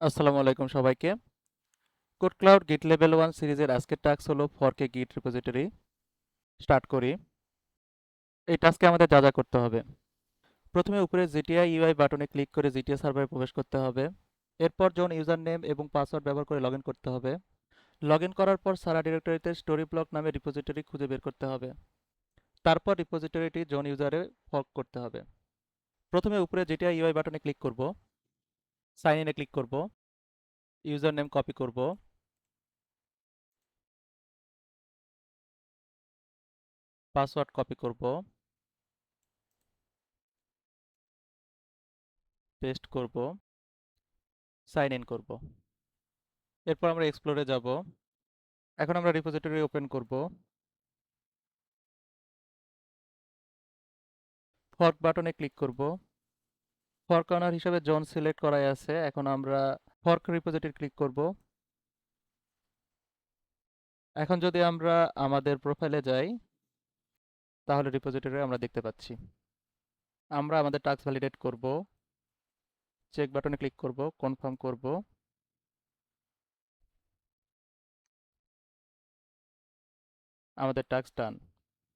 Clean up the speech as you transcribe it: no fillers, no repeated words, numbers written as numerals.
আসসালামু আলাইকুম সবাইকে। কোড ক্লাউড গিট লেভেল 1 সিরিজের আজকের টাস্ক হলো ফর্কে গিট রিপোজিটরি। স্টার্ট করি। এই টাস্কে আমাদের যা যা করতে হবে। প্রথমে উপরে জিটিআই ইউআই বাটনে ক্লিক করে জিটিএ সার্ভারে প্রবেশ করতে হবে। এরপর জন ইউজার নেম এবং পাসওয়ার্ড ব্যবহার করে লগইন করতে হবে। লগইন করার পর সারা ডিরেক্টরিতে স্টোরি ব্লক নামে রিপোজিটরি খুঁজে বের করতে হবে। তারপর রিপোজিটরিটি জন ইউজারে ফর্ক করতে হবে। প্রথমে উপরে জিটিআই ইউআই বাটনে ক্লিক করব। সাইন ইনে ক্লিক করব। ইউজার নেম কপি করব। পাসওয়ার্ড কপি করব। পেস্ট করব। সাইন ইন করব। এরপর আমরা এক্সপ্লোরে যাব। এখন আমরা রিপোজিটরি ওপেন করব। ফর্ক বাটনে ক্লিক করব। ফর্ক অনার হিসেবে জন সিলেক্ট করাই আছে। এখন আমরা ফর্ক রিপোজিটরি ক্লিক করব। এখন যদি আমরা আমাদের প্রোফাইলে যাই, তাহলে রিপোজিটরি আমরা দেখতে পাচ্ছি। আমরা আমাদের টাস্ক ভ্যালিডেট করব। চেক বাটনে ক্লিক করব, কনফার্ম করব। আমাদের টাস্ক ডান।